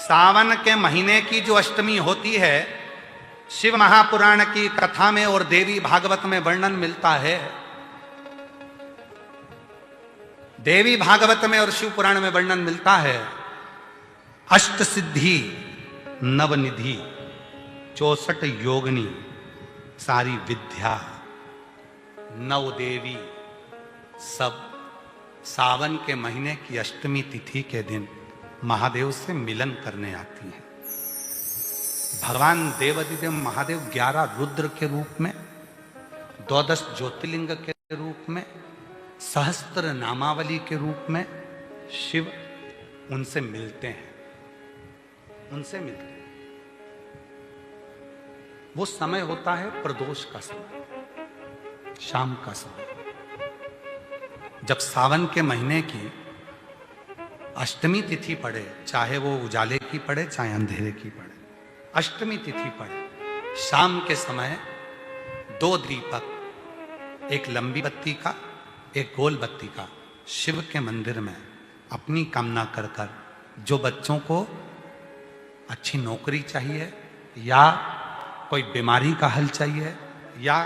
सावन के महीने की जो अष्टमी होती है, शिव महापुराण की कथा में और देवी भागवत में वर्णन मिलता है। देवी भागवत में और शिव पुराण में वर्णन मिलता है, अष्ट सिद्धि नवनिधि 64 योगिनी सारी विद्या नव देवी सब सावन के महीने की अष्टमी तिथि के दिन महादेव से मिलन करने आती हैं। भगवान देवाधिदेव महादेव 11 रुद्र के रूप में, 12 ज्योतिर्लिंग के रूप में, सहस्त्र नामावली के रूप में शिव उनसे मिलते हैं। वो समय होता है प्रदोष का समय, शाम का समय। जब सावन के महीने की अष्टमी तिथि पड़े, चाहे वो उजाले की पड़े चाहे अंधेरे की पड़े, अष्टमी तिथि पड़े, शाम के समय 2 दीपक, एक लंबी बत्ती का एक गोल बत्ती का, शिव के मंदिर में अपनी कामना कर कर, जो बच्चों को अच्छी नौकरी चाहिए या कोई बीमारी का हल चाहिए या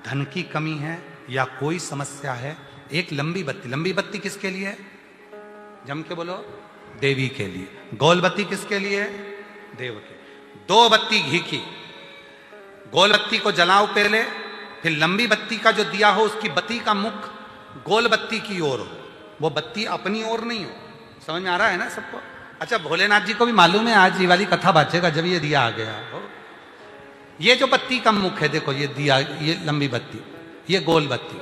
धन की कमी है या कोई समस्या है, एक लंबी बत्ती किसके लिए है? जम के बोलो, देवी के लिए। गोल बत्ती किसके लिए है? देव के। 2 बत्ती घी की, गोल बत्ती को जलाओ पहले, फिर लंबी बत्ती का जो दिया हो उसकी बत्ती का मुख गोल बत्ती की ओर हो, वो बत्ती अपनी ओर नहीं हो। समझ में आ रहा है ना सबको? अच्छा, भोलेनाथ जी को भी मालूम है आज ये वाली कथा बाचेगा जब ये दिया आ गया हो। ये जो बत्ती का मुख है, देखो ये दिया, ये लंबी बत्ती, ये गोल बत्ती,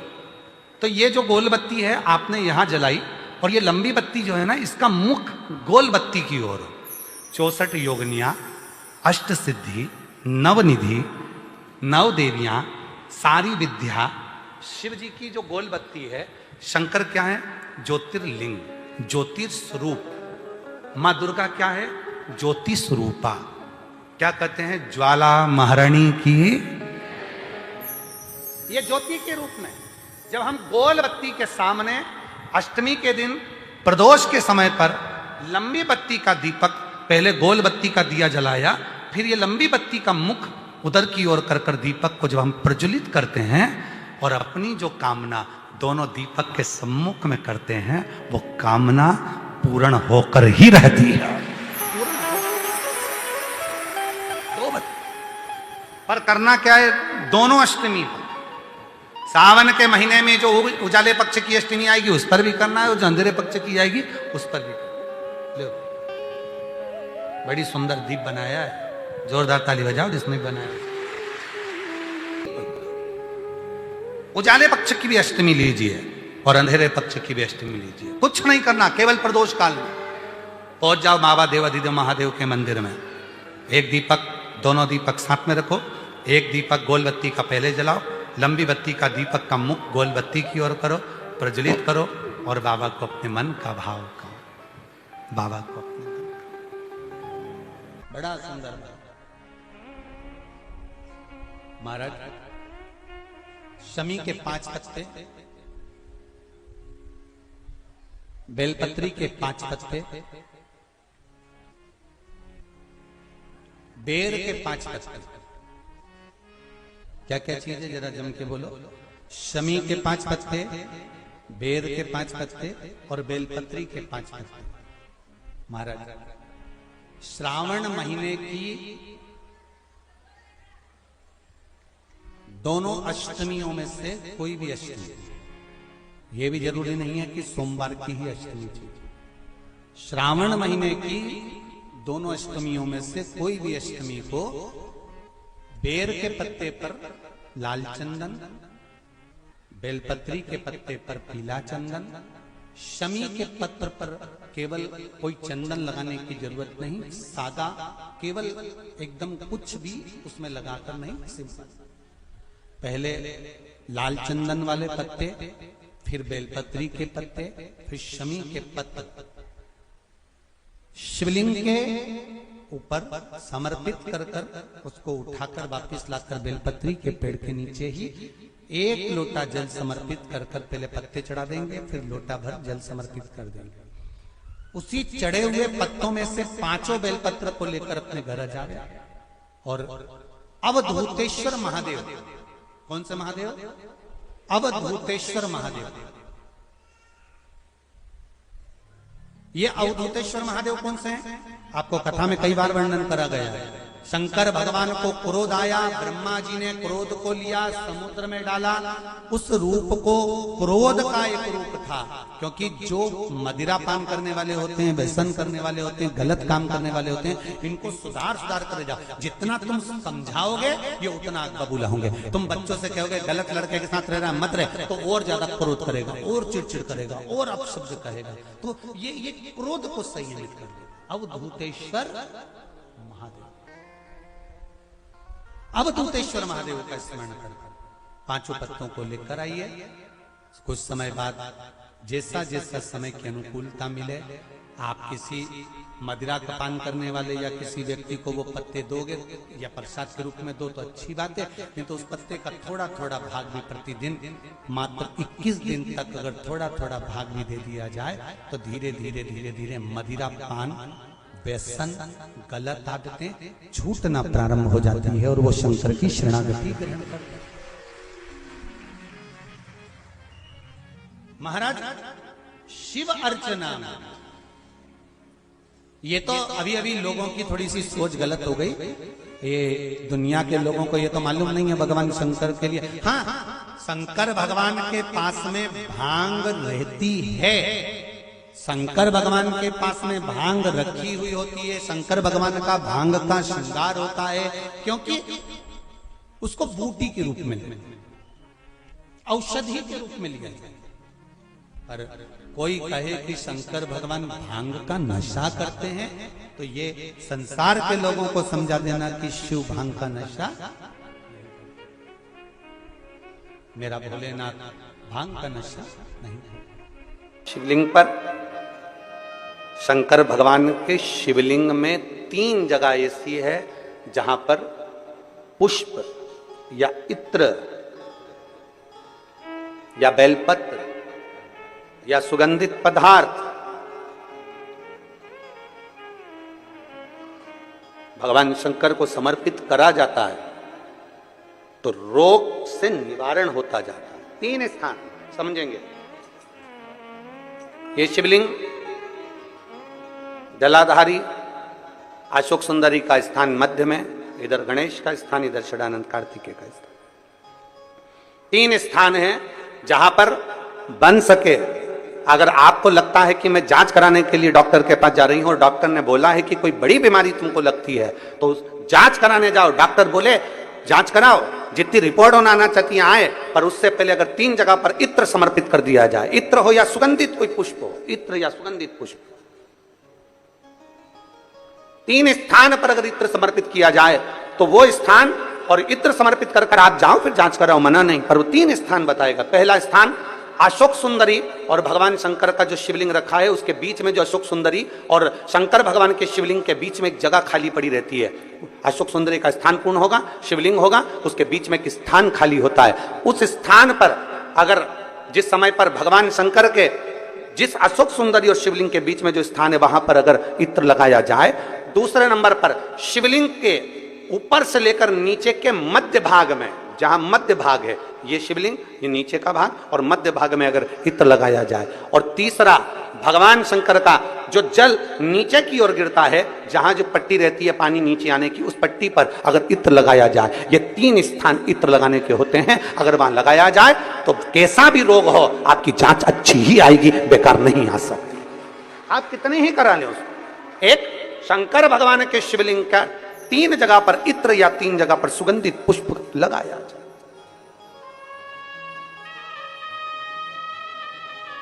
तो ये जो गोल बत्ती है आपने यहां जलाई और ये लंबी बत्ती जो है ना, इसका मुख गोल बत्ती की ओर हो। 64 योगिनियां, अष्ट सिद्धि, नवनिधि, 9 देवियां, सारी विद्या। शिव जी की जो गोल बत्ती है, शंकर क्या है? ज्योतिर्लिंग, ज्योतिर्स्वरूप। मां दुर्गा क्या है? ज्योति स्वरूपा। क्या कहते हैं? ज्वाला महारानी की। ये ज्योति के रूप में जब हम गोल बत्ती के सामने अष्टमी के दिन प्रदोष के समय पर लंबी बत्ती का दीपक, पहले गोल बत्ती का दिया जलाया, फिर ये लंबी बत्ती का मुख उधर की ओर कर कर दीपक को जब हम प्रज्वलित करते हैं और अपनी जो कामना दोनों दीपक के सम्मुख में करते हैं, वो कामना पूर्ण होकर ही रहती है। पर करना क्या है? दोनों अष्टमी पर, सावन के महीने में जो उजाले पक्ष की अष्टमी आएगी उस पर भी करना है, और जो अंधेरे पक्ष की आएगी उस पर भी करना है। बड़ी सुंदर दीप बनाया है, जोरदार ताली बजाओ जिसने बनाया। उजाले पक्ष की भी अष्टमी लीजिए और अंधेरे पक्ष की भी अष्टमी लीजिए। कुछ नहीं करना, केवल प्रदोष काल में पहुंच जाओ बाबा देवाधिदेव महादेव के मंदिर में। एक दीपक, दोनों दीपक साथ में रखो। एक दीपक गोल बत्ती का पहले जलाओ, लंबी बत्ती का दीपक का मुख गोल बत्ती की ओर करो, प्रज्वलित करो और बाबा को अपने मन का भाव करो। बाबा को अपने मन का। बड़ा सुंदर महाराज, शमी के 5 पत्ते, बेलपत्री के 5 पत्ते, बेर के 5 पत्ते। क्या क्या चीज है जरा जम के बोलो? शमी के 5 पत्ते, बेर के 5 पत्ते और बेलपत्री के 5 पत्ते। महाराज, श्रावण महीने की दोनों अष्टमियों में से कोई भी अष्टमी, ये भी जरूरी नहीं है कि सोमवार की ही अष्टमी थी। श्रावण महीने की दोनों अष्टमियों में से कोई भी अष्टमी को बेर के पत्ते पर लाल चंदन, बेलपत्री के पत्ते पर पीला चंदन, शमी के पत्र पर केवल कोई चंदन लगाने की जरूरत नहीं, सादा, केवल एकदम कुछ भी उसमें लगाकर नहीं, सिंपल। पहले लाल चंदन वाले पत्ते, फिर बेलपत्री के पत्ते, फिर शमी के पत्ते शिवलिंग के ऊपर समर्पित कर कर उसको उठाकर वापस लाकर बेलपत्री के पेड़ के नीचे ही 1 लोटा जल समर्पित कर कर पहले पत्ते चढ़ा देंगे, फिर लोटा भर जल समर्पित कर देंगे। उसी चढ़े हुए पत्तों में से 5 बेलपत्र को लेकर अपने घर आ जावे और अवधूतेश्वर महादेव, कौन से महादेव? अवधूतेश्वर महादेव। ये अवधूतेश्वर महादेव कौन से हैं? आपको कथा में कई बार वर्णन करा गया है। शंकर भगवान को क्रोध आया, ब्रह्मा जी ने क्रोध को लिया, समुद्र में डाला। उस रूप को क्रोध का एक रूप था, क्योंकि जो मदिरा पान करने वाले होते हैं, व्यसन करने वाले होते हैं, गलत काम करने वाले होते हैं, इनको सुधार कर जाओ। जितना तुम समझाओगे ये उतना आग बबूला होंगे। तुम बच्चों से कहोगे गलत लड़के के साथ रह रहा मत रहे, तो और ज्यादा क्रोध करेगा, और चिड़चिड़ करेगा, और अपशब्द कहेगा। तो ये क्रोध को संयमित कर देगा। अवधूतेश्वर महादेव, अवधूतेश्वर महादेव का स्मरण कर 5 पत्तों को लेकर आइए। कुछ समय बाद जैसा जैसा समय की अनुकूलता मिले, आप किसी मदिरा का पान करने वाले या किसी व्यक्ति को वो पत्ते दोगे या प्रसाद के रूप में दो तो अच्छी बात है, नहीं तो उस पत्ते का थोड़ा थोड़ा भाग भी प्रतिदिन मात्र 21 दिन तक अगर थोड़ा थोड़ा भाग भी दे दिया जाए तो धीरे धीरे धीरे धीरे मदिरा पान, व्यसन, गलत आदतें छूटना प्रारंभ हो जाती है और वो शंकर की शरणागति ग्रहण करते हैं। महाराज शिव अर्चना, ये तो अभी अभी लोगों की थोड़ी सी सोच गलत हो गई। ये दुनिया के लोगों को ये तो मालूम नहीं है भगवान शंकर के लिए। हाँ, शंकर भगवान के पास में भांग रहती है, शंकर भगवान के पास में भांग रखी हुई होती है। शंकर भगवान का भांग का श्रृंगार होता है, क्योंकि उसको बूटी के रूप में, औषधि के रूप में लिया जाए। पर कोई कहे कि शंकर भगवान भांग का नशा करते हैं, तो ये संसार के लोगों को समझा देना कि शिव भांग का नशा, मेरा भोलेनाथ भांग का नशा नहीं। शिवलिंग पर, शंकर भगवान के शिवलिंग में 3 जगह ऐसी है जहां पर पुष्प या इत्र या बेलपत्र या सुगंधित पदार्थ भगवान शंकर को समर्पित करा जाता है तो रोग से निवारण होता जाता है। 3 स्थान समझेंगे। ये शिवलिंग जलाधारी अशोक सुंदरी का स्थान मध्य में, इधर गणेश का स्थान, इधर षडानंद कार्तिकेय का स्थान। 3 स्थान हैं जहां पर बन सके। अगर आपको लगता है कि मैं जांच कराने के लिए डॉक्टर के पास जा रही हूं और डॉक्टर ने बोला है कि कोई बड़ी बीमारी तुमको लगती है तो जांच कराने जाओ, डॉक्टर बोले जांच कराओ, जितनी रिपोर्ट होना आना चाहती है आए, पर उससे पहले अगर 3 जगह पर इत्र समर्पित कर दिया जाए, इत्र हो या सुगंधित कोई पुष्प हो, इत्र या सुगंधित पुष्प, 3 स्थान पर अगर इत्र समर्पित किया जाए तो वो स्थान और इत्र समर्पित कर कर आप जाओ, फिर जांच कराओ, मना नहीं, पर वो 3 स्थान बताएगा। पहला स्थान अशोक सुंदरी और भगवान शंकर का जो शिवलिंग रखा है उसके बीच में जो अशोक सुंदरी और शंकर भगवान के शिवलिंग के बीच में एक जगह खाली पड़ी रहती है। अशोक सुंदरी का स्थान पूर्ण होगा, शिवलिंग होगा, उसके बीच में एक स्थान खाली होता है। उस स्थान पर अगर जिस समय पर भगवान शंकर के जिस अशोक सुंदरी और शिवलिंग के बीच में जो स्थान है वहां पर अगर इत्र लगाया जाए, दूसरे नंबर पर शिवलिंग के ऊपर से लेकर नीचे के मध्य भाग में, जहां मध्य भाग है ये शिवलिंग, ये नीचे का भाग, और मध्य भाग में अगर इत्र लगाया जाए, और तीसरा भगवान शंकर का जो जल नीचे की ओर गिरता है, जहां जो पट्टी रहती है पानी नीचे आने की, उस पट्टी पर अगर इत्र लगाया जाए, ये 3 स्थान इत्र लगाने के होते हैं। अगर वहां लगाया जाए तो कैसा भी रोग हो आपकी जांच अच्छी ही आएगी, बेकार नहीं आ सकती। आप कितने ही करा लें उसको। एक शंकर भगवान के शिवलिंग का 3 जगह पर इत्र या 3 जगह पर सुगंधित पुष्प लगाया जाए।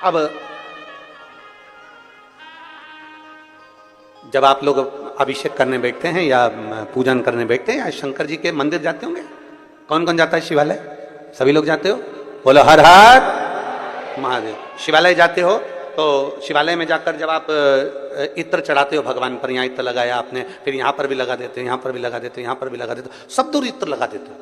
अब जब आप लोग अभिषेक करने बैठते हैं या पूजन करने बैठते हैं या शंकर जी के मंदिर जाते होंगे, कौन कौन जाता है शिवालय? सभी लोग जाते हो? बोलो हर हर महादेव। शिवालय जाते हो तो शिवालय में जाकर जब आप इत्र चढ़ाते हो भगवान पर, यहाँ इत्र लगाया आपने, फिर यहाँ पर भी लगा देते हो, यहाँ पर भी लगा देते हो, यहाँ पर भी लगा देते हो, सब दूर इत्र लगा देते हो।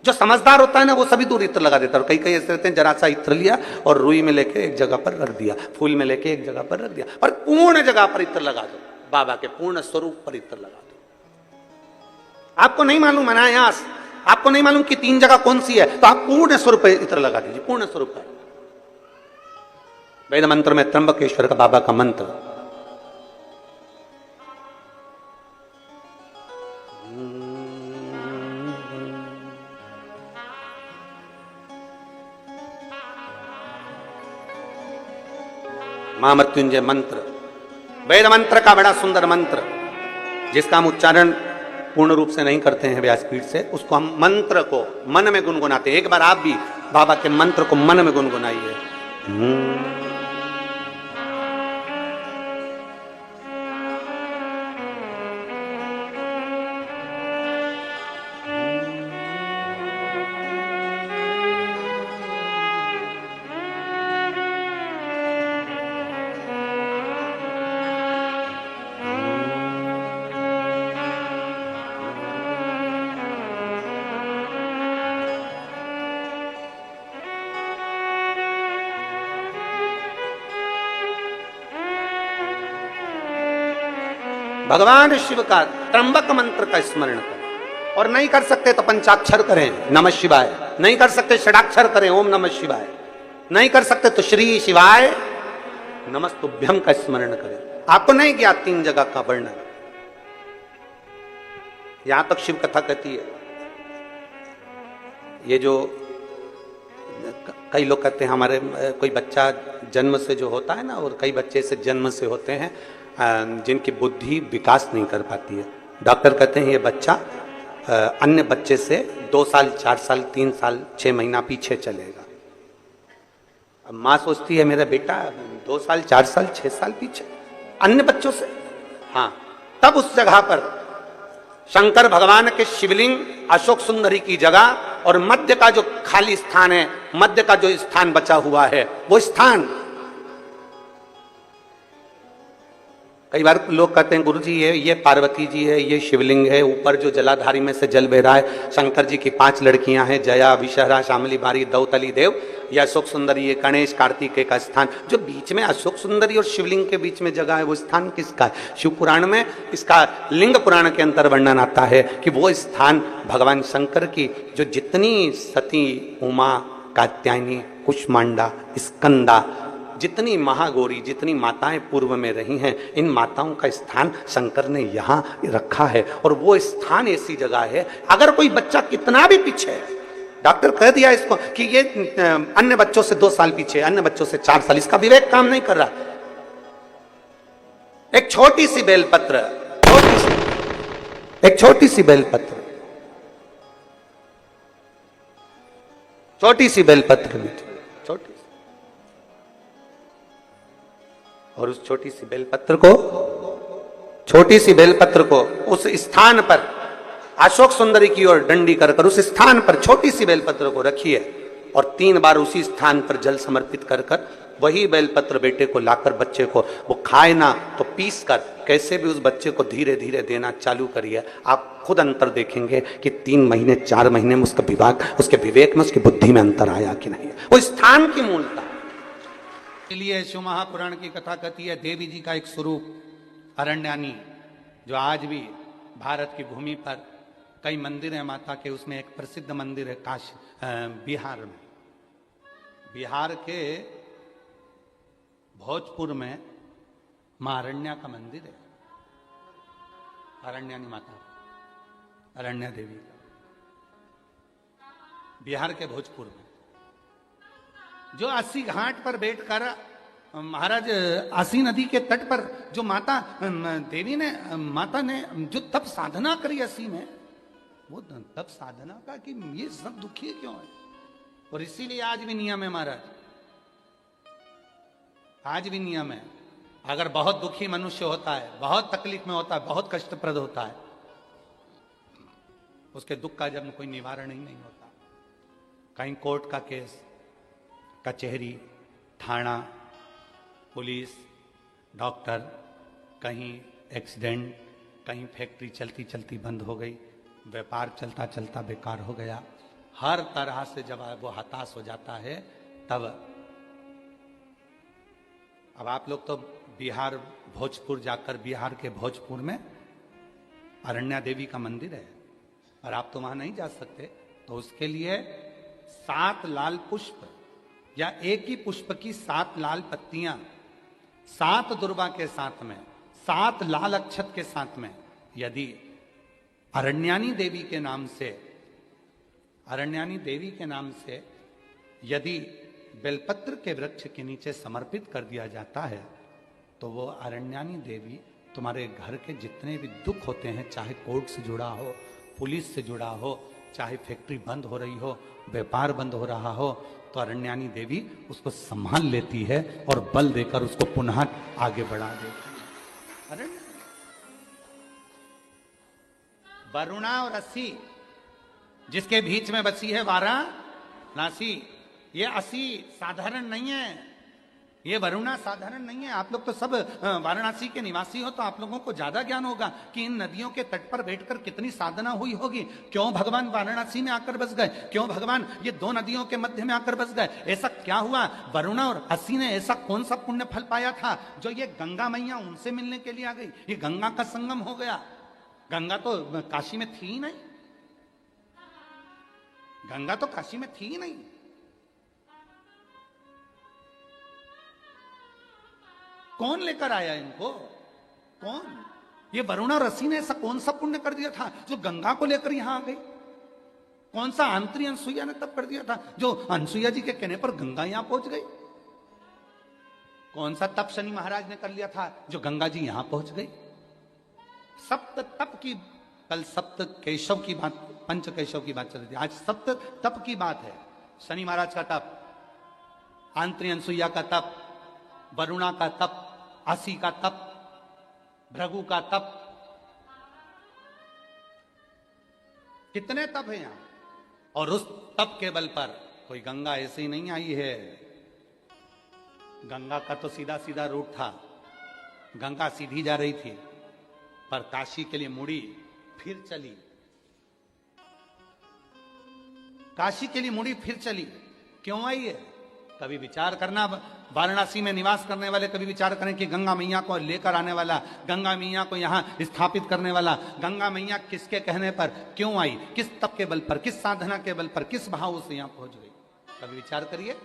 जो समझदार होता है ना वो सभी दूर इत्र लगा देता है। और कई कई ऐसे रहते हैं जरा सा इत्र लिया और रुई में लेके एक जगह पर रख दिया, फूल में लेके एक जगह पर रख दिया, पर पूर्ण जगह पर इत्र लगा दो, बाबा के पूर्ण स्वरूप पर इत्र लगा दो। आपको नहीं मालूम अनायास, आपको नहीं मालूम कि 3 जगह कौन सी है, तो आप पूर्ण स्वरूप पर इत्र लगा दीजिए, पूर्ण स्वरूप पर। वेद मंत्र में त्र्यंबकेश्वर का बाबा का मंत्र, महामृत्युंजय मंत्र, वेद मंत्र का बड़ा सुंदर मंत्र, जिसका हम उच्चारण पूर्ण रूप से नहीं करते हैं व्यासपीठ से, उसको हम मंत्र को मन में गुनगुनाते हैं। एक बार आप भी बाबा के मंत्र को मन में गुनगुनाइए। भगवान शिव का त्र्यंबक मंत्र का स्मरण करें, और नहीं कर सकते तो पंचाक्षर करें नमः शिवाय, नहीं कर सकते षडाक्षर करें ओम नमः शिवाय, नहीं कर सकते तो श्री शिवाय नमस्तुभ्यम का स्मरण करें। आपको नहीं किया 3 जगह का वर्णन, यहां तक शिव कथा कहती है। ये जो कई लोग कहते हैं हमारे कोई बच्चा जन्म से जो होता है ना, और कई बच्चे से जन्म से होते हैं जिनकी बुद्धि विकास नहीं कर पाती है। डॉक्टर कहते हैं ये बच्चा अन्य बच्चे से 2 साल 4 साल 3 साल 6 महीना पीछे चलेगा। अब माँ सोचती है मेरा बेटा 2 साल 4 साल 6 साल पीछे अन्य बच्चों से। हाँ, तब उस जगह पर शंकर भगवान के शिवलिंग अशोक सुंदरी की जगह और मध्य का जो खाली स्थान है, मध्य का जो स्थान बचा हुआ है, वो स्थान कई बार लोग कहते हैं गुरुजी ये पार्वती जी है, ये शिवलिंग है, ऊपर जो जलाधारी में से जल बह रहा है, शंकर जी की 5 लड़कियां हैं, जया विषहरा शामली बारी दौतली देव, ये अशोक सुंदरी, ये गणेश कार्तिकेय का स्थान, जो बीच में अशोक सुंदरी और शिवलिंग के बीच में जगह है, वो स्थान किसका है? शिव पुराण में इसका लिंग पुराण के अंतर वर्णन आता है कि वो स्थान भगवान शंकर की जो जितनी सती उमा कात्यायनी कुष्मांडा स्कंदा जितनी महागौरी जितनी माताएं पूर्व में रही हैं, इन माताओं का स्थान शंकर ने यहाँ रखा है। और वो स्थान ऐसी जगह है, अगर कोई बच्चा कितना भी पीछे है, डॉक्टर कह दिया इसको कि ये अन्य बच्चों से 2 साल पीछे, अन्य बच्चों से 4 साल, इसका विवेक काम नहीं कर रहा। एक छोटी सी बेलपत्र, एक छोटी सी बेलपत्र, छोटी सी बेलपत्र लीजिए, छोटी, और उस छोटी सी बेलपत्र को, छोटी सी बेलपत्र को उस स्थान पर अशोक सुंदरी की ओर डंडी कर उस स्थान पर छोटी सी बेलपत्र को रखिए और 3 बार उसी स्थान पर जल समर्पित कर वही बेलपत्र बेटे को लाकर बच्चे को, वो खाए ना तो पीस कर कैसे भी उस बच्चे को धीरे धीरे देना चालू करिए। आप खुद अंतर देखेंगे कि 3 महीने 4 महीने में उसका विभाग, उसके विवेक में, उसकी बुद्धि में अंतर आया कि नहीं। वो स्थान की मूलता। इसलिए शिव महापुराण की कथा कहती है देवी जी का एक स्वरूप अरण्यानी, जो आज भी भारत की भूमि पर कई मंदिर हैं माता के, उसमें एक प्रसिद्ध मंदिर है बिहार में, बिहार के भोजपुर में मां अरण्या का मंदिर है, अरण्यानी माता, अरण्या देवी, बिहार के भोजपुर में, जो 80 घाट पर बैठकर महाराज आसी नदी के तट पर जो माता देवी ने, माता ने जो तप साधना करी 80 में, वो तप साधना का कि ये सब दुखी क्यों है, और इसीलिए आज भी नियम है महाराज, आज भी नियम है। अगर बहुत दुखी मनुष्य होता है, बहुत तकलीफ में होता है, बहुत कष्टप्रद होता है, उसके दुख का जब कोई निवारण ही नहीं होता, कहीं कोर्ट का केस, कचहरी, थाना, पुलिस, डॉक्टर, कहीं एक्सीडेंट, कहीं फैक्ट्री चलती चलती बंद हो गई, व्यापार चलता चलता बेकार हो गया, हर तरह से जब वो हताश हो जाता है तब, अब आप लोग तो बिहार भोजपुर जाकर, बिहार के भोजपुर में अरण्या देवी का मंदिर है और आप तो वहां नहीं जा सकते, तो उसके लिए 7 लाल पुष्प या एक ही पुष्प की 7 लाल पत्तियां 7 दुर्वा के साथ में 7 लाल अक्षत के साथ में यदि अरण्यानी देवी के नाम से, अरण्यानी देवी के नाम से यदि बेलपत्र के वृक्ष के नीचे समर्पित कर दिया जाता है तो वो अरण्यानी देवी तुम्हारे घर के जितने भी दुख होते हैं, चाहे कोर्ट से जुड़ा हो, पुलिस से जुड़ा हो, चाहे फैक्ट्री बंद हो रही हो, व्यापार बंद हो रहा हो, तो अरण्यानी देवी उसको संभाल लेती है और बल देकर उसको पुनः आगे बढ़ा देती है। अरण्य वरुणा और असी जिसके बीच में बसी है वाराणसी, ये असी साधारण नहीं है, ये वरुणा साधारण नहीं है। आप लोग तो सब वाराणसी के निवासी हो, तो आप लोगों को ज्यादा ज्ञान होगा कि इन नदियों के तट पर बैठकर कितनी साधना हुई होगी। क्यों भगवान वाराणसी में आकर बस गए, क्यों भगवान ये 2 नदियों के मध्य में आकर बस गए, ऐसा क्या हुआ? वरुणा और असी ने ऐसा कौन सा पुण्य फल पाया था जो ये गंगा मैया उनसे मिलने के लिए आ गई? ये गंगा का संगम हो गया। गंगा तो काशी में थी ही नहीं, गंगा तो काशी में थी ही नहीं। कौन लेकर आया इनको? कौन? ये वरुणा रसी ने ऐसा कौन सा पुण्य कर दिया था जो गंगा को लेकर यहां आ गई? कौन सा आंतरी अनसुईया ने तब कर दिया था जो अनसुईया जी के कहने पर गंगा यहां पहुंच गई? कौन सा तप शनि महाराज ने कर लिया था जो गंगा जी यहां पहुंच गई? सप्त तप की, कल सप्त केशव की बात, पंच केशव की बात चल रही थी, आज सप्त तप की बात है। शनि महाराज का तप, आंतरी अनसुईया का तप, वरुणा का तप, असी का तप, भृगु का तप, कितने तप हैं यहां। और उस तप के बल पर कोई गंगा ऐसे ही नहीं आई है। गंगा का तो सीधा सीधा रूट था, गंगा सीधी जा रही थी, पर काशी के लिए मुड़ी फिर चली, काशी के लिए मुड़ी फिर चली। क्यों आई है? कभी विचार करना, वाराणसी में निवास करने वाले कभी विचार करें कि गंगा मैया को लेकर आने वाला, गंगा मैया को यहां स्थापित करने वाला, गंगा मैया किसके कहने पर क्यों आई, किस तप के बल पर, किस साधना के बल पर, किस भाव से यहां पहुंच गई? कभी विचार करिए।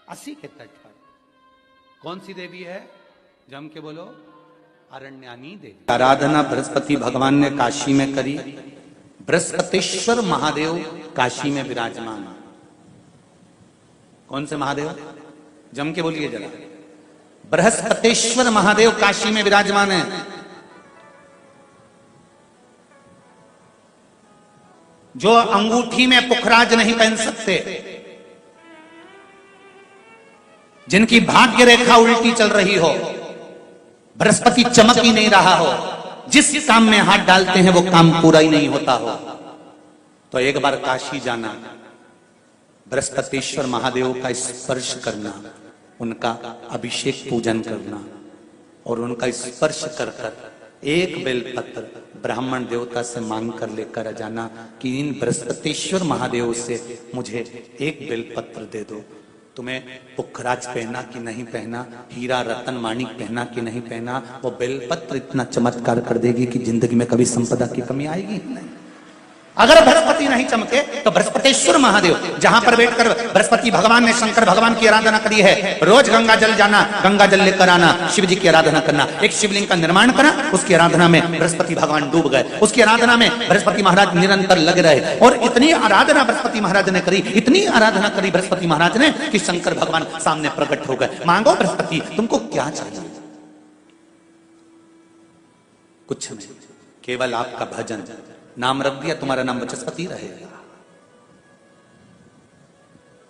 असी के तट पर कौन सी देवी है? जम के बोलो, अरण्यानी देवी। आराधना बृहस्पति भगवान ने काशी में करी। बृहस्पतिश्वर महादेव काशी में विराजमान। कौन से महादेव? जम के बोलिए जरा। बृहस्पतिश्वर महादेव काशी में विराजमान है। जो अंगूठी में पुखराज नहीं पहन सकते, जिनकी भाग्य रेखा उल्टी चल रही हो, बृहस्पति चमक ही नहीं रहा हो, जिस काम में हाथ डालते हैं वो काम पूरा ही नहीं होता हो, तो एक बार काशी जाना, बृहस्पतिश्वर महादेव का स्पर्श करना, उनका अभिषेक पूजन करना और उनका स्पर्श कर कर एक बेलपत्र ब्राह्मण देवता से मांग कर लेकर जाना कि इन बृहस्पतिश्वर महादेव से मुझे एक बेलपत्र दे दो। तुम्हें पुखराज पहना कि नहीं पहना, हीरा रतन माणिक पहना कि नहीं पहना, वो बेलपत्र इतना चमत्कार कर देगी कि जिंदगी में कभी संपदा की कमी आएगी ही नहीं। अगर बृहस्पति नहीं चमके तो बृहस्पतिश्वर महादेव, जहां पर बैठकर बृहस्पति भगवान ने शंकर भगवान की आराधना करी है, रोज गंगा जल जाना, गंगा जल लेकर आना, शिव जी की आराधना करना, एक शिवलिंग का निर्माण करा, उसकी आराधना में बृहस्पति भगवान डूब गए, उसकी आराधना में बृहस्पति महाराज निरंतर लगे रहे। और इतनी आराधना बृहस्पति महाराज ने करी, इतनी आराधना करी बृहस्पति महाराज ने कि शंकर भगवान सामने प्रकट हो गए। मांगो बृहस्पति, तुमको क्या चाहिए? कुछ नहीं, केवल आपका भजन। नाम रख दिया, तुम्हारा नाम बृहस्पति रहेगा।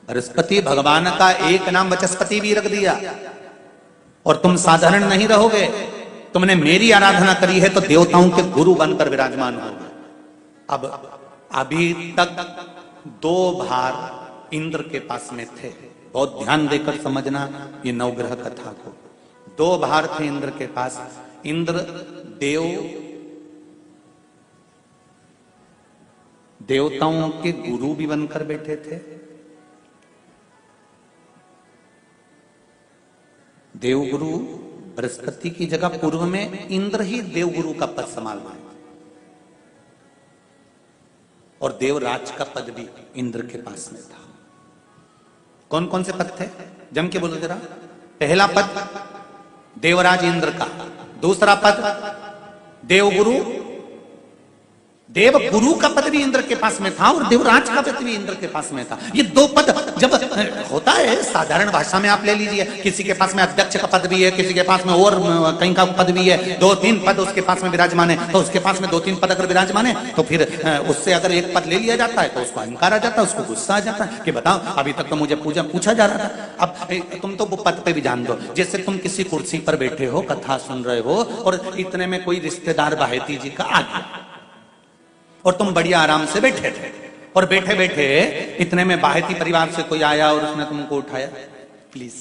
बृहस्पति भगवान का एक नाम बृहस्पति भी रख दिया और तुम साधारण नहीं रहोगे। तुमने मेरी आराधना करी है तो देवताओं के गुरु बनकर विराजमान होगे। अब अभी तक 2 भार इंद्र के पास में थे, बहुत ध्यान देकर समझना ये नवग्रह कथा को। 2 भार थे इंद्र के पास। इंद्र देवताओं के गुरु भी बनकर बैठे थे, देवगुरु बृहस्पति की जगह पूर्व में इंद्र ही देवगुरु का पद संभाल रहे थे, और देवराज का पद भी इंद्र के पास में था। कौन कौन से पद थे, जम के बोलो जरा। पहला पद देवराज इंद्र का, दूसरा पद देवगुरु, देवगुरु का पद भी इंद्र के पास में था और देवराज का पद भी इंद्र के पास में था। ये दो पद जब होता है साधारण भाषा में आप ले लीजिए, किसी के पास में अध्यक्ष का पद भी है, किसी के पास में और कहीं का पद भी है, 2-3 पद उसके पास में विराजमान है, तो उसके पास में 2-3 पद अगर विराजमान है तो फिर उससे अगर एक पद ले लिया जाता है तो उसको अहंकार आ जाता है, उसको गुस्सा आ जाता है कि बताओ अभी तक तो मुझे पूछा जा रहा था, अब तुम तो वो पद पे भी जान दो। जैसे तुम किसी कुर्सी पर बैठे हो, कथा सुन रहे हो और इतने में कोई रिश्तेदार बाहेती जी का आ गया और तुम बढ़िया आराम से बैठे थे, और बैठे बैठे इतने में बाहेती परिवार से कोई आया और उसने तुमको उठाया, प्लीज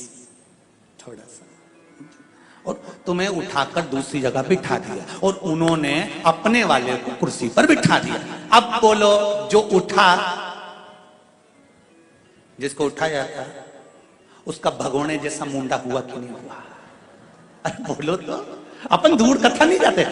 थोड़ा सा, और तुम्हें उठाकर दूसरी जगह बिठा दिया और उन्होंने अपने वाले को कुर्सी पर बिठा दिया। अब बोलो जो उठा, जिसको उठाया था उसका भगोने जैसा मुंडा हुआ कि नहीं हुआ? अरे बोलो तो, अपन दूर कथा नहीं जाते,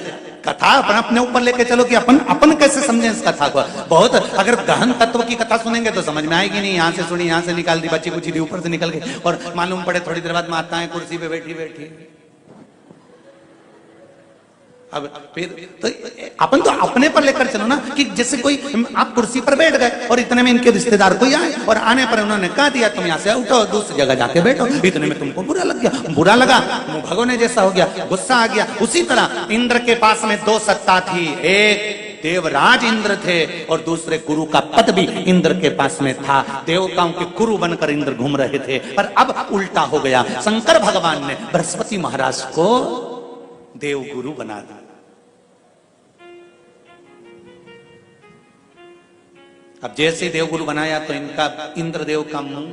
कथा अपन अपने ऊपर लेके चलो कि अपन कैसे समझें इस कथा को। बहुत अगर गहन तत्व की कथा सुनेंगे तो समझ में आएगी नहीं, यहां से सुनी, यहां से निकाल दी, बच्ची कुछ दी, ऊपर से निकल गई और मालूम पड़े थोड़ी देर बाद माताएं कुर्सी पे बैठी बैठी। अब फिर तो अपन तो अपने पर लेकर चलो ना, कि जैसे कोई आप कुर्सी पर बैठ गए और इतने में इनके रिश्तेदार कोई आए और आने पर उन्होंने कह दिया तुम यहाँ से उठो दूसरी जगह जाके बैठो, इतने में तुमको बुरा लग गया, बुरा लगा, मुंह भगोने जैसा हो गया, गुस्सा आ गया। उसी तरह इंद्र के पास में 2 सत्ता थी, एक देवराज इंद्र थे और दूसरे गुरु का पद भी इंद्र के पास में था। देवताओं के गुरु बनकर इंद्र घूम रहे थे, पर अब उल्टा हो गया। शंकर भगवान ने बृहस्पति महाराज को देवगुरु बना दिया। अब जैसे देवगुरु बनाया तो इनका इंद्रदेव का मुंह,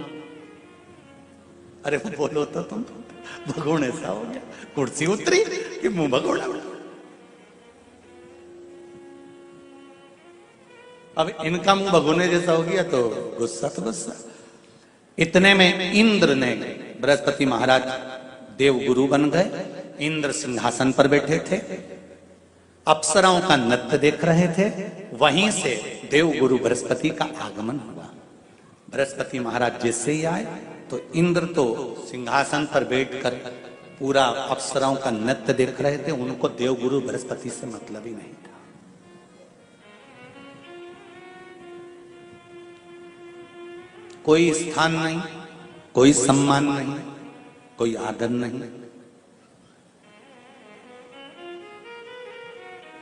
अरे बोलो तो तुम, भगोने सा हो गया, कुर्सी उतरी कि मुंह भगोड़ा। अब इनका मुंह भगोने जैसा हो गया तो गुस्सा तो गुस्सा। इतने में इंद्र ने, बृहस्पति महाराज देवगुरु बन गए, इंद्र सिंहासन पर बैठे थे, अप्सराओं का नृत्य देख रहे थे। वहीं से देवगुरु बृहस्पति का आगमन हुआ। बृहस्पति महाराज जैसे ही आए तो इंद्र तो सिंहासन पर बैठकर पूरा अप्सराओं का नृत्य देख रहे थे, उनको देवगुरु बृहस्पति से मतलब ही नहीं था। कोई स्थान नहीं, कोई सम्मान नहीं, कोई आदर नहीं,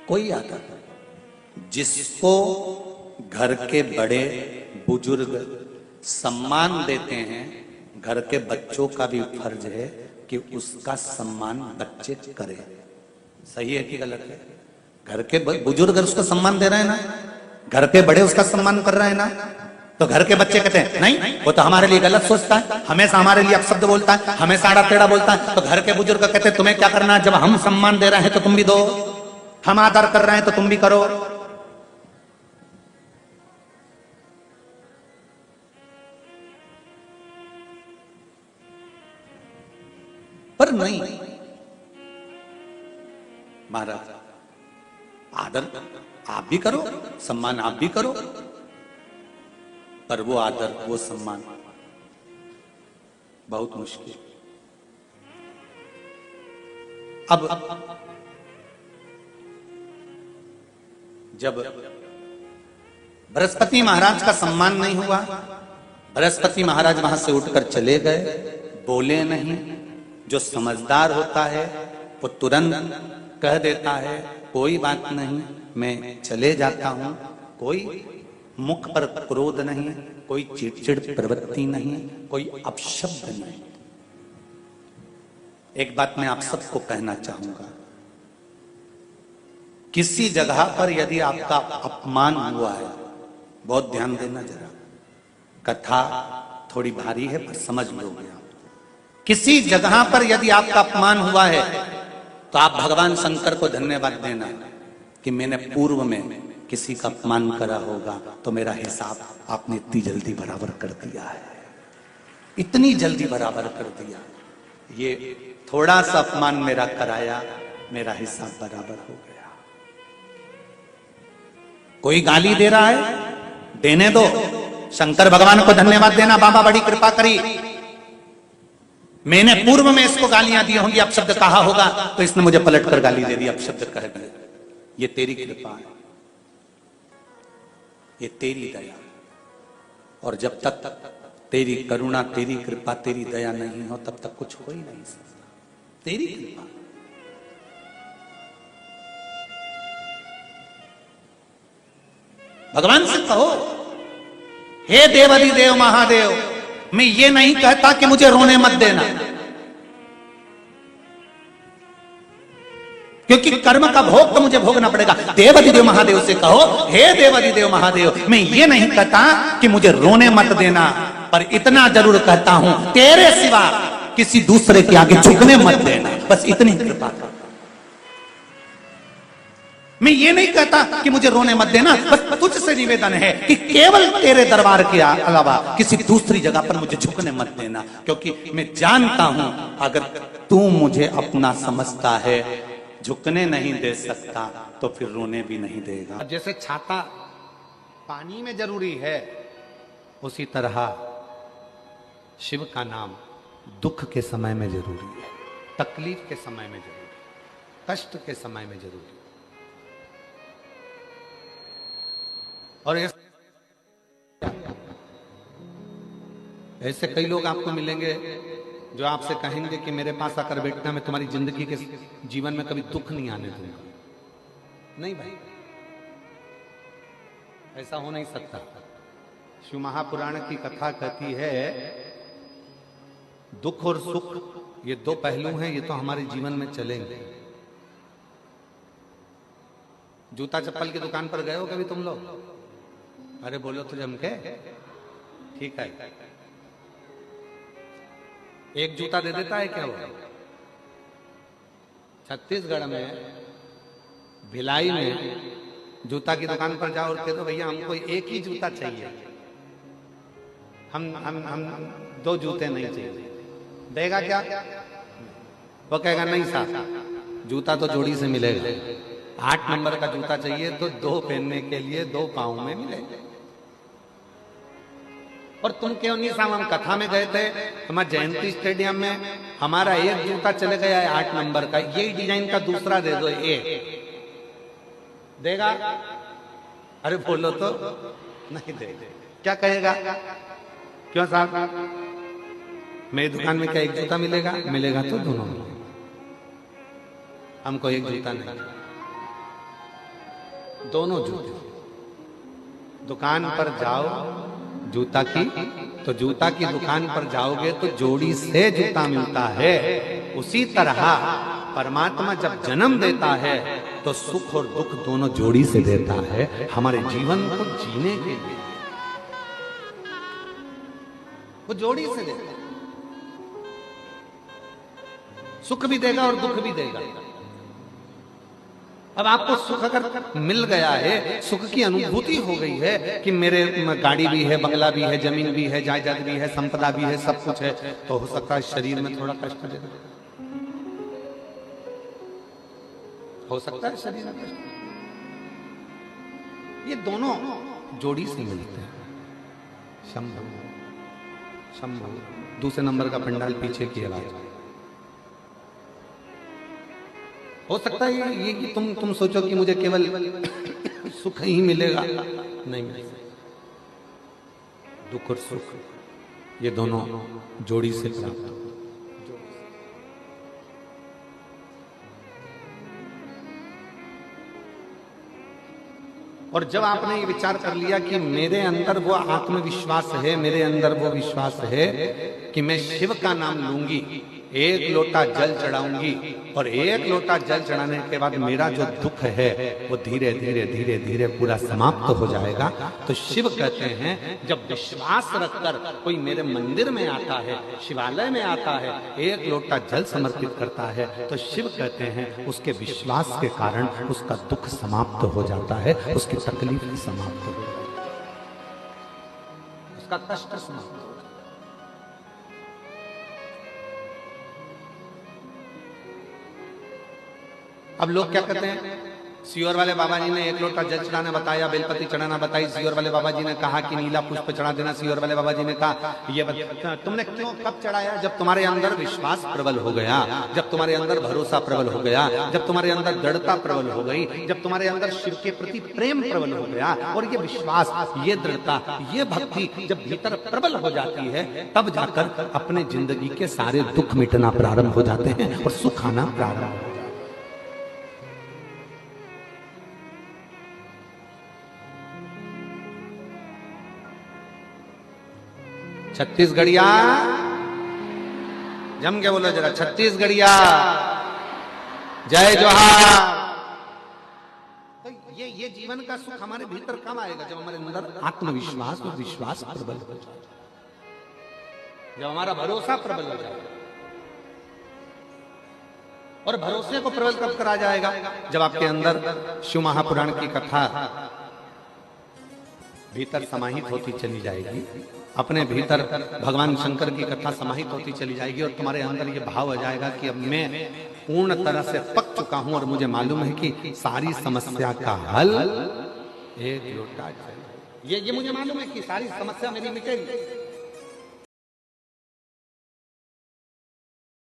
कोई आदर नहीं। जिसको घर के बड़े बुजुर्ग सम्मान देते हैं, घर के बच्चों का भी फर्ज है कि उसका सम्मान बच्चे करें। सही है कि गलत है? घर के बुजुर्ग उसको सम्मान दे रहे हैं ना, घर के बड़े उसका सम्मान कर रहे हैं ना, तो घर के बच्चे कहते हैं नहीं वो तो हमारे लिए गलत सोचता है, हमेशा हमारे लिए अपशब्द बोलता है, हमेशा आड़ा टेढ़ा बोलता है। तो घर के बुजुर्ग कहते हैं तुम्हें क्या करना है, जब हम सम्मान दे रहे हैं तो तुम भी दो, हम आदर कर रहे हैं तो तुम भी करो। पर नहीं महाराज, आदर आप भी करो, सम्मान आप भी करो, पर वो आदर वो सम्मान बहुत मुश्किल। अब जब बृहस्पति महाराज का सम्मान नहीं हुआ, बृहस्पति महाराज वहां से उठकर चले गए, बोले नहीं। जो समझदार होता है वो तुरंत कह देता है कोई बात नहीं, मैं चले जाता हूं। कोई मुख पर क्रोध नहीं, कोई चिड़चिड़ प्रवृत्ति नहीं, कोई अपशब्द नहीं। एक बात मैं आप सबको कहना चाहूंगा, किसी जगह पर यदि आपका अपमान हुआ है, बहुत ध्यान देना जरा, कथा थोड़ी भारी है पर समझ लोगे आप। किसी जगह पर यदि आपका अपमान हुआ है तो आप भगवान शंकर को धन्यवाद देना कि मैंने पूर्व में किसी का अपमान करा होगा तो मेरा हिसाब आपने इतनी जल्दी बराबर कर दिया है, इतनी जल्दी बराबर कर दिया। ये थोड़ा सा अपमान मेरा कराया, मेरा हिसाब बराबर हो गया। कोई गाली दे रहा है, देने दो, शंकर भगवान को धन्यवाद देना, बाबा बड़ी कृपा करी। मैंने पूर्व में इसको गालियां दी होंगी, अपशब्द कहा होगा, तो इसने मुझे पलट कर गाली दे दी, अपशब्द कह दिया। ये तेरी कृपा है, ये तेरी दया। और जब तक तेरी करुणा, तेरी कृपा, तेरी दया नहीं हो, तब तक कुछ हो ही नहीं सकता। तेरी कृपा। भगवान से कहो, हे देवाधिदेव महादेव, मैं ये नहीं कहता कि मुझे रोने मत देना, क्योंकि कर्म का भोग तो मुझे भोगना पड़ेगा। देवाधिदेव महादेव से कहो, हे देवाधिदेव महादेव, मैं ये नहीं कहता कि मुझे रोने मत देना, पर इतना जरूर कहता हूं, तेरे सिवा किसी दूसरे के आगे झुकने मत देना। बस इतनी कृपा कर। मैं ये नहीं कहता कि मुझे रोने मत देना, बस तुझसे निवेदन है कि केवल तेरे दरबार के अलावा किसी दूसरी जगह पर मुझे झुकने मत देना, क्योंकि मैं जानता हूं अगर तू मुझे अपना समझता है, झुकने नहीं दे सकता, तो फिर रोने भी नहीं देगा। जैसे छाता पानी में जरूरी है, उसी तरह शिव का नाम दुख के समय में जरूरी है, तकलीफ के समय में जरूरी है, कष्ट के समय में जरूरी है। और ऐसे कई लोग आपको मिलेंगे जो आपसे कहेंगे कि मेरे पास आकर बैठना, मैं तुम्हारी जिंदगी के जीवन में कभी दुख नहीं आने दूंगा। नहीं भाई, ऐसा हो नहीं सकता। शिव महापुराण की कथा कहती है, दुख और सुख ये दो पहलू हैं, ये तो हमारे जीवन में चलेंगे। जूता चप्पल की दुकान पर गए हो कभी तुम लोग? अरे बोलो तो जम के, ठीक है। एक जूता दे देता है क्या वो? छत्तीसगढ़ में भिलाई में जूता की दुकान पर जाओ और कह दो भैया हमको एक ही जूता चाहिए, हम दो जूते नहीं चाहिए, देगा क्या? वो कहेगा नहीं साहब, जूता तो जोड़ी से मिलेगा। 8 नंबर का जूता चाहिए तो 2 पहनने के लिए 2 पाँव में मिलेगा। और तुम क्यों नहीं साहब, हम कथा में गए थे, हमारे जयंती स्टेडियम में हमारा एक जूता चले गया है 8 नंबर का, ये डिजाइन का दूसरा दे दो, ये देगा? अरे बोलो तो नहीं देगा। क्या कहेगा? क्यों साहब, मेरी दुकान में क्या एक जूता मिलेगा? मिलेगा तो दोनों मिलेगा, हमको एक जूता नहीं, दोनों जूते। दुकान पर जाओ जूता की, तो जूता की दुकान पर जाओगे तो जोड़ी से जूता मिलता है। उसी तरह परमात्मा जब जन्म देता है तो सुख और दुख दोनों जोड़ी से देता है, हमारे जीवन को जीने के लिए वो जोड़ी से देता है। सुख भी देगा और दुख भी देगा। अब आपको सुख अगर मिल गया है, सुख की अनुभूति हो गई है कि मेरे गाड़ी भी है, बंगला भी है, जमीन भी है, जायदाद भी है, संपदा भी है, सब कुछ है, तो हो सकता है शरीर में थोड़ा कष्ट देगा, हो सकता है शरीर में कष्ट। ये दोनों जोड़ी से मिलते हैं। शंभु शंभु, दूसरे नंबर का पंडाल पीछे की आवाज। हो सकता है ये कि तुम सोचो कि मुझे केवल सुख ही मिलेगा, नहीं मिलेगा। दुख और सुख ये दोनों जोड़ी से प्राप्त हो। और जब आपने ये विचार कर लिया कि मेरे अंदर वो आत्मविश्वास है, मेरे अंदर वो विश्वास है कि मैं शिव का नाम लूंगी, एक लोटा जल चढ़ाऊंगी और एक लोटा जल चढ़ाने के बाद मेरा जो दुख है वो धीरे धीरे धीरे धीरे पूरा समाप्त हो जाएगा। तो शिव कहते हैं जब विश्वास रखकर कोई मेरे मंदिर में आता है, शिवालय में आता है, एक लोटा जल समर्पित करता है, तो शिव कहते हैं उसके विश्वास के कारण उसका दुख समाप्त हो जाता है, उसकी तकलीफ समाप्त हो जाती है, उसका कष्ट समाप्त हो जाता है। अब लोग क्या करते हैं, सियोर वाले बाबा जी ने एक लोटा जल चढ़ाना बताया, बेलपति चढ़ाना बताई, सियोर वाले बाबा जी ने कहा कि नीला पुष्प चढ़ा देना, सियोर वाले बाबा जी ने कहा ये तुमने क्यों कब चढ़ाया? जब तुम्हारे अंदर विश्वास प्रबल हो गया, जब तुम्हारे अंदर भरोसा प्रबल हो गया, जब तुम्हारे अंदर दृढ़ता प्रबल हो गई, जब तुम्हारे अंदर शिव के प्रति प्रेम प्रबल हो गया, और ये विश्वास, ये दृढ़ता, ये भक्ति जब भीतर प्रबल हो जाती है, तब जाकर अपने जिंदगी के सारे दुख मिटना प्रारंभ हो जाते हैं और सुख आना प्रारंभ हो जाता है। छत्तीसगढ़िया जम के बोलो जरा, छत्तीसगढ़िया जय जोहार। तो ये जीवन का सुख हमारे भीतर कब आएगा? जब हमारे अंदर आत्मविश्वास और विश्वास प्रबल हो जाए, जब हमारा भरोसा प्रबल हो जाए। और भरोसे को प्रबल कब करा जाएगा? जब आपके अंदर शिव महापुराण की कथा भीतर समाहित होती चली जाएगी, अपने भीतर भगवान शंकर की कथा समाहित होती चली जाएगी, और तुम्हारे अंदर ये भाव आ जाएगा कि अब मैं पूर्ण तरह से पक चुका हूं और मुझे मालूम है कि सारी समस्या का हल एक लोटा जल। ये मुझे मालूम है कि सारी समस्या मेरी मिटेगी।